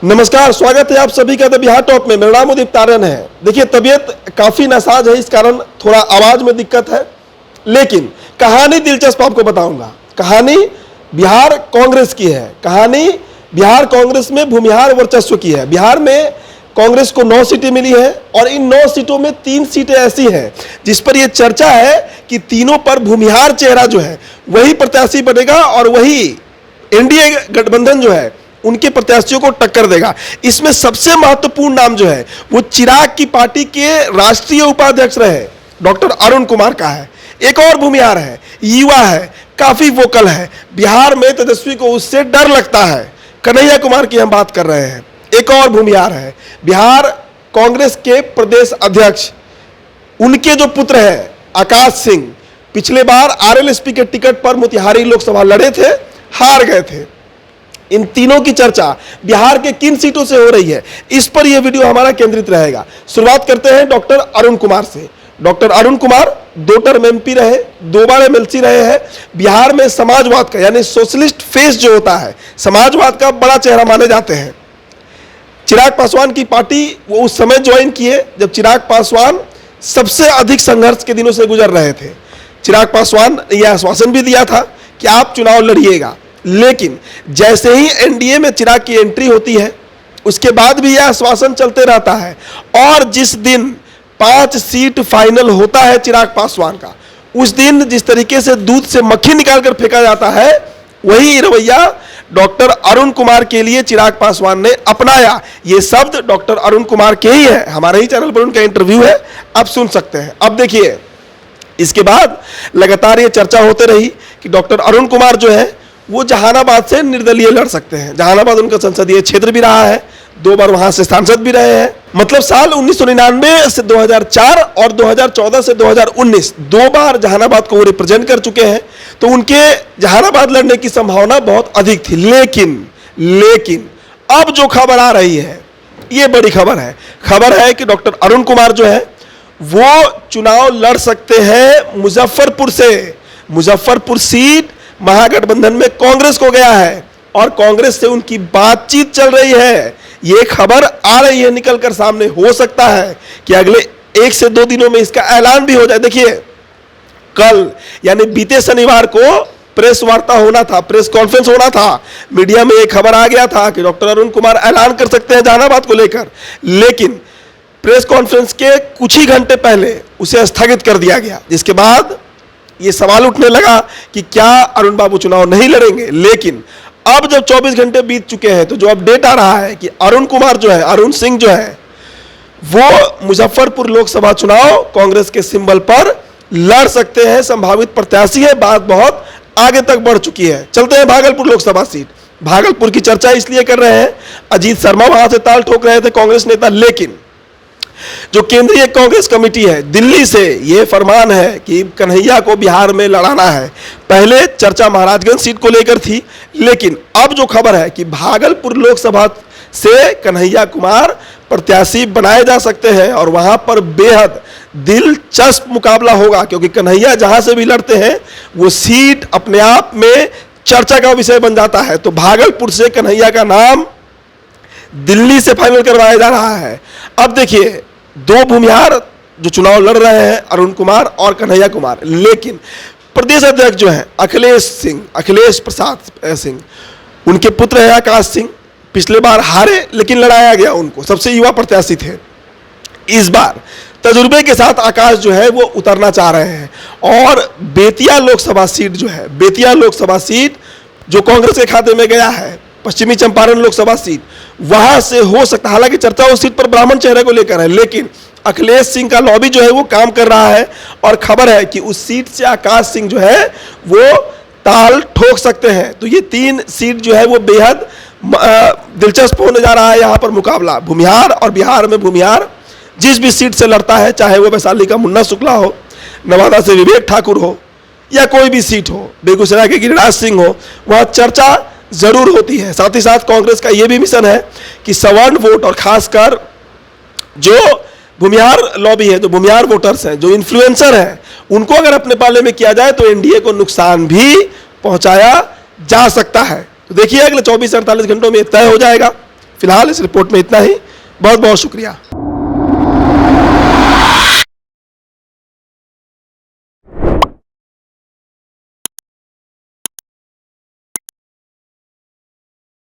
नमस्कार, स्वागत है आप सभी का द बिहार टॉप में। मेरा नाम उदित तारन है। देखिए, तबीयत काफी नासाज है, इस कारण थोड़ा आवाज में दिक्कत है, लेकिन कहानी दिलचस्प आपको बताऊंगा। कहानी बिहार कांग्रेस की है। कहानी बिहार कांग्रेस में भूमिहार वर्चस्व की है। बिहार में कांग्रेस को 9 सीटें मिली है और इन 9 सीटों में 3 सीटें ऐसी हैं जिस पर यह चर्चा है कि तीनों पर भूमिहार चेहरा जो है वही प्रत्याशी बनेगा और वही एनडीए गठबंधन जो है उनके प्रत्याशियों को टक्कर देगा। इसमें सबसे महत्वपूर्ण नाम जो है वो चिराग की पार्टी के राष्ट्रीय उपाध्यक्ष रहे डॉक्टर अरुण कुमार का है। एक और भूमिहार है, युवा है, काफी वोकल है। बिहार में तेजस्वी को उससे डर लगता है, कन्हैया कुमार की हम बात कर रहे हैं। एक और भूमिहार है बिहार कांग्रेस के प्रदेश अध्यक्ष, उनके जो पुत्र हैं आकाश सिंह, पिछले बार आरएलएसपी के टिकट पर मोतिहारी लोकसभा लड़े थे, हार गए थे। इन तीनों की चर्चा बिहार के किन सीटों से हो रही है, इस पर यह वीडियो हमारा केंद्रित रहेगा। शुरुआत करते हैं डॉक्टर अरुण कुमार से। Doctor Arun Kumar 2 term MP रहे, 2 बार एमएलसी रहे हैं। बिहार में समाजवाद का यानी सोशलिस्ट फेस जो होता है, समाजवाद का बड़ा चेहरा माने जाते हैं। चिराग पासवान की पार्टी वो उस समय ज्वाइन किए जब चिराग पासवान सबसे अधिक संघर्ष के दिनों से गुजर रहे थे। चिराग पासवान ने यह आश्वासन भी दिया था कि आप चुनाव लड़िएगा, लेकिन जैसे ही एनडीए में चिराग की एंट्री होती है उसके बाद भी यह आश्वासन चलते रहता है। और जिस दिन 5 सीट फाइनल होता है चिराग पासवान का, उस दिन जिस तरीके से दूध से मक्खी निकालकर फेंका जाता है, वही रवैया डॉक्टर अरुण कुमार के लिए चिराग पासवान ने अपनाया। ये शब्द डॉक्टर अरुण कुमार के ही है, हमारे ही चैनल पर उनका इंटरव्यू है, आप सुन सकते हैं। अब देखिए, इसके बाद लगातार ये चर्चा होते रही कि डॉक्टर अरुण कुमार जो है वो जहानाबाद से निर्दलीय लड़ सकते हैं। जहानाबाद उनका संसदीय क्षेत्र भी रहा है, 2 बार वहां से सांसद भी रहे हैं। मतलब साल 1999 से 2004 और 2014 से 2019 2 बार जहानाबाद को वो रिप्रेजेंट कर चुके हैं, तो उनके जहानाबाद लड़ने की संभावना बहुत अधिक थी। लेकिन अब जो खबर आ रही है ये बड़ी खबर है। खबर है कि डॉक्टर अरुण कुमार जो है वो चुनाव लड़ सकते हैं मुजफ्फरपुर से। मुजफ्फरपुर सीट महागठबंधन में कांग्रेस को गया है और कांग्रेस से उनकी बातचीत चल रही है। यह खबर आ रही है निकलकर सामने। हो सकता है कि अगले 1 से 2 दिनों में इसका ऐलान भी हो जाए। देखिए, कल यानी बीते शनिवार को प्रेस वार्ता होना था, प्रेस कॉन्फ्रेंस होना था। मीडिया में एक खबर आ गया था कि डॉक्टर अरुण कुमार ऐलान कर सकते हैं जहानाबाद को लेकर, लेकिन प्रेस कॉन्फ्रेंस के कुछ ही घंटे पहले उसे स्थगित कर दिया गया, जिसके बाद ये सवाल उठने लगा कि क्या अरुण बाबू चुनाव नहीं लड़ेंगे। लेकिन अब जब 24 घंटे बीत चुके हैं तो जो अपडेट आ रहा है कि अरुण कुमार जो है, अरुण सिंह जो है, वो मुजफ्फरपुर लोकसभा चुनाव कांग्रेस के सिंबल पर लड़ सकते हैं, संभावित प्रत्याशी है। बात बहुत आगे तक बढ़ चुकी है। चलते हैं भागलपुर लोकसभा सीट। भागलपुर की चर्चा इसलिए कर रहे हैं, अजीत शर्मा वहां से ताल ठोक रहे थे कांग्रेस नेता, लेकिन जो केंद्रीय कांग्रेस कमेटी है दिल्ली से यह फरमान है कि कन्हैया को बिहार में लड़ाना है। पहले चर्चा महाराजगंज सीट को लेकर थी, लेकिन अब जो खबर है कि भागलपुर लोकसभा से कन्हैया कुमार प्रत्याशी बनाए जा सकते हैं और वहां पर बेहद दिलचस्प मुकाबला होगा, क्योंकि कन्हैया जहां से भी लड़ते हैं वो सीट अपने आप में चर्चा का विषय बन जाता है। तो भागलपुर से कन्हैया का नाम दिल्ली से फाइनल करवाया जा रहा है। अब देखिए, 2 भूमिहार जो चुनाव लड़ रहे हैं, अरुण कुमार और कन्हैया कुमार, लेकिन प्रदेश अध्यक्ष जो है अखिलेश प्रसाद सिंह, उनके पुत्र हैं आकाश सिंह। पिछले बार हारे लेकिन लड़ाया गया उनको, सबसे युवा प्रत्याशी थे। इस बार तजुर्बे के साथ आकाश जो है वो उतरना चाह रहे हैं और बेतिया लोकसभा सीट जो है, बेतिया लोकसभा सीट जो कांग्रेस के खाते में गया है, पश्चिमी चंपारण लोकसभा सीट, वहां से हो सकता, हालांकि चर्चा उस सीट पर ब्राह्मण चेहरे को लेकर है, लेकिन अखिलेश सिंह का लॉबी जो है वो काम कर रहा है और खबर है कि उस सीट से आकाश सिंह जो है वो ताल ठोक सकते हैं। तो ये 3 सीट जो है वो बेहद दिलचस्प होने जा रहा है। यहां पर मुकाबला भूमिहार और बिहार में भूमिहार जिस भी सीट से लड़ता है, चाहे वो वैशाली का मुन्ना शुक्ला हो, नवादा से विवेक ठाकुर हो या कोई भी सीट हो, बेगूसराय के गिरिराज सिंह हो, वहां चर्चा जरूर होती है। साथ ही साथ कांग्रेस का यह भी मिशन है कि सवर्ण वोट और खासकर जो भूमिहार लॉबी है, जो भूमिहार वोटर्स हैं, जो इन्फ्लुएंसर हैं, उनको अगर अपने पाले में किया जाए तो एनडीए को नुकसान भी पहुंचाया जा सकता है। तो देखिए, अगले 24-48 घंटों में तय हो जाएगा फिलहाल इस रिपोर्ट में इतना ही। बहुत बहुत शुक्रिया।